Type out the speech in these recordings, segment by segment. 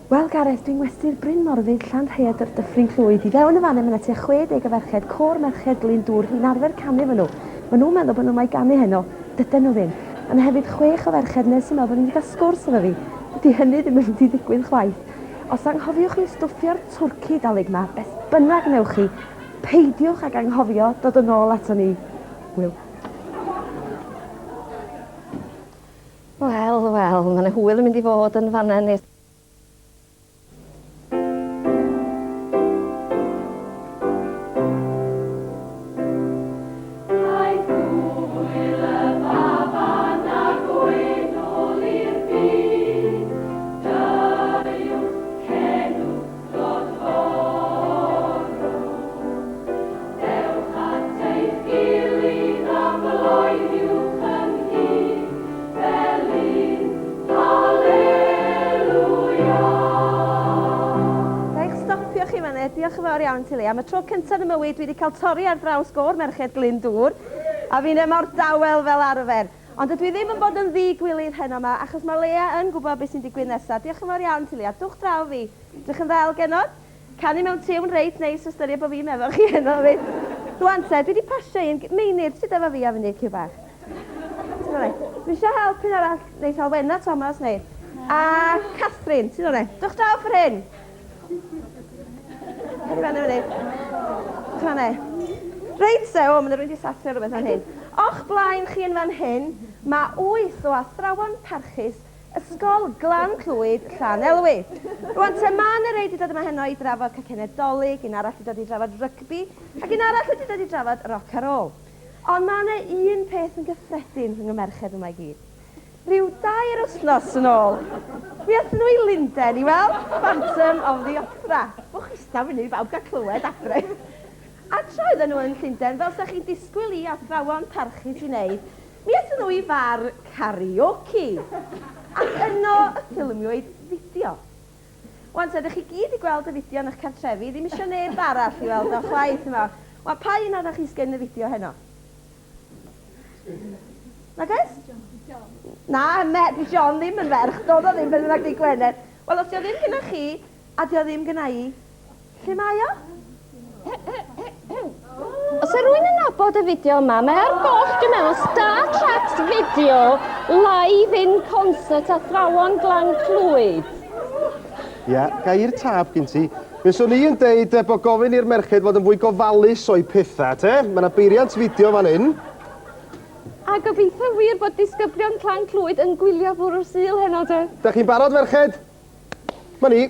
Wel Gareth, dwi'n westy'r Bryn Morfydd Llanrhaeadr Dyffryn Clwyd. I fewn y fan yma tua 60 o ferched, cor merched Glyn Dŵr, hi'n arfer canu efo nhw. Maen nhw'n meddwl bod nhw mae ganu heno, dydyn nhw ddim. Ond hefyd 6 o ferched nes sy'n meddwl bod ni wedi cael sgwrs efo fi. Dydy hynny ddim yn mynd i ddigwydd chwaith. Os anghofiwch chi stwffio'r twrci dalig ma, beth bynnag newch chi, peidiwch ag anghofio dod yn ôl ato ni. Wyl. Wel, mae'n hwyl yn mynd i fod yn fanna nes. Diolch yn fawr iawn ti li. Am y tro cyntaf yn y mywyd dwi wedi cael torri ar draws gor merched Glyn Dŵr a fi'n mor dawel fel arfer. Ond dwi ddim yn bod yn ddigwilydd heno yma achos mae Lea yn gwybod beth sy'n digwydd nesaf. Diolch yn fawr iawn ti li. A dwch draw fi. Dych yn ddel genod. Canu mewn tiwn reit neis o styried bod fi'n efo chi heno. Rwan te, dwi wedi pasio un meinydd sydd efo fi a fyny cyw bach. Dwi eisiau helpu'n arall neu Alwena Thomas neu. A Catherine, sydd o'ne. Dwch draw ffyr hyn. Reit se, o, mae'n rwy'n wedi sathru rhywbeth fan hyn. Och blaen chi yn fan hyn, mae 8 o athrawon parchus Ysgol Glan Clwyd Llanelwy. Rwan te, mae'n rhaid i dod yma heno i drafod cacenau dolyg, un arall i dod i drafod rygbi, ac un arall wedi dod i drafod rock and roll. Ond mae yna un peth yn gyffredin rhwng y merched yma i gyd. Rhyw 2 wythnos yn ôl, mi athyn nhw i Lundain i weld Phantom of the Opera. Bwch ista fyny i bawb gael clywed adre. A troedden nhw yn Llundain, fel sa'ch chi'n disgwyl i athrawon parchus i wneud, mi athyn nhw i far karaoke. Ac yno y ffilmiwyd fideo. Wan te, ydych chi gyd i gweld y fideo yn eich cartrefi, ddim eisiau neb arall i weld o chwaith yma. Wan, pa un oeddech chi sgyn y fideo heno? Na gais? Na, di John ddim yn ferch, dod o ddim yn ag di Gwener. Wel, os di o ddim gyda chi, a di o ddim gyda i, lle mae o? Os e rwy'n yn nabod y fideo yma, mae ar goll dwi'n meddwl Star Tracks fideo live in concert athrawon Glan Clwyd. Ia, gair tab gyn ti. Fe swn i yn deud bod gofyn i'r merched fod yn fwy gofalus o'i pethau, te. Mae yna beiriant fideo fan hyn. A gobeithio wir bod disgyblion Clan Clwyd yn gwylio bwrw'r Sul heno te. Da chi'n barod, merched? Ma ni.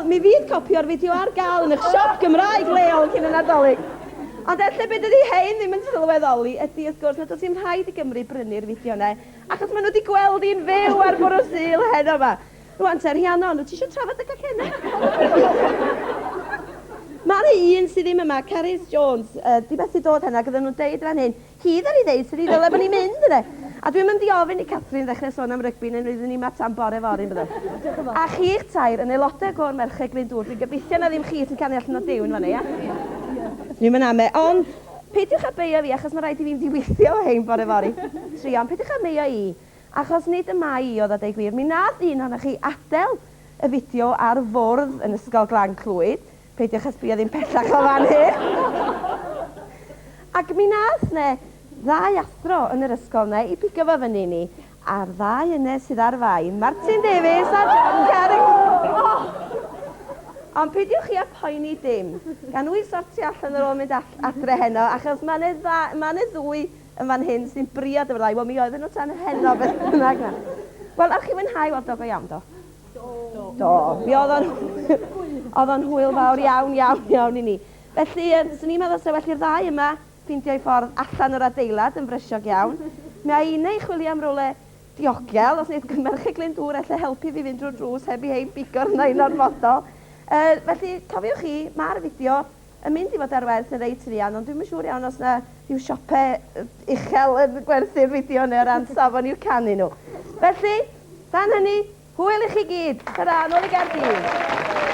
Mi fydd copio'r fideo ar gael yn eich siop Gymraeg leol cyn y Nadolig. Ond ella beth ydy hein ddim yn sylweddoli ydy wrth gwrs nad oes ddim rhaid i Gymru brynu'r fideo ne, achos maen nhw wedi gweld i'n fyw ar bwrw Sul heno yma. Rwan te, Rhiannon, wyt ti eisiau trafod y cacennau? Mae'r un sydd ddim yma, Carys Jones, di beth i dod hynna, gyda nhw'n deud fan hyn, hyd ar ei ddeud sydd i ddyle bod ni'n mynd yna. A dwi'n mynd i ofyn i Catherine ddechrau sôn am rygbi neu'n rydyn ni ma tan bore fory yn bydde. A chi'ch tair yn aelodau go'r merched Glyn Dŵr, dwi'n gobeithio na ddim chi sy'n canu allan o diwn fan ia. Dwi'n mynd am e, ond peidiwch a beio fi achos mae rhaid i fi'n diweithio hein bore fory. Trion, peidiwch a beio i, achos nid yma i oedd a deg wir. Mi nath un o'na chi adel y fideo ar fwrdd yn Ysgol Glan Clwyd. Peidiwch a sbio ddim pellach o fan hyn. Ac mi nath ne ddau athro yn yr ysgol ne i bigo fo fyny ni A'r ddau yna sydd ar fain, Martin Davies a John Carrick. Ond peidiwch chi a poeni dim. Gan wy'n sortio allan ar ôl mynd adre heno, achos mae yna ddwy yn fan hyn sy'n briod efo'r ddau. Wel, mi oedden nhw tan heno beth bynnag na. Wel, ar chi mwynhau weld o go iawn, do? Do. Mi oedd o'n hwyl fawr iawn i ni. Felly, swn i'n meddwl sef felly'r ddau yma ffeindio'i ffordd allan o'r adeilad yn frysiog iawn. Mae unau chwilio am rwle diogel, os wneud Merched Glyndŵr allai helpu fi fynd drwy'r drws heb i hein bigo'r nain o'r modol. Felly, cofiwch chi, mae'r fideo yn mynd i fod ar werth yn reit rian, ond dwi'n yn siŵr iawn os yna rhyw siopau uchel yn gwerthu'r fideo neu o ran safon i'w canu nhw. Felly, dan hynny, hwyl i chi gyd. Ta-ra, nôl i Gaerdydd.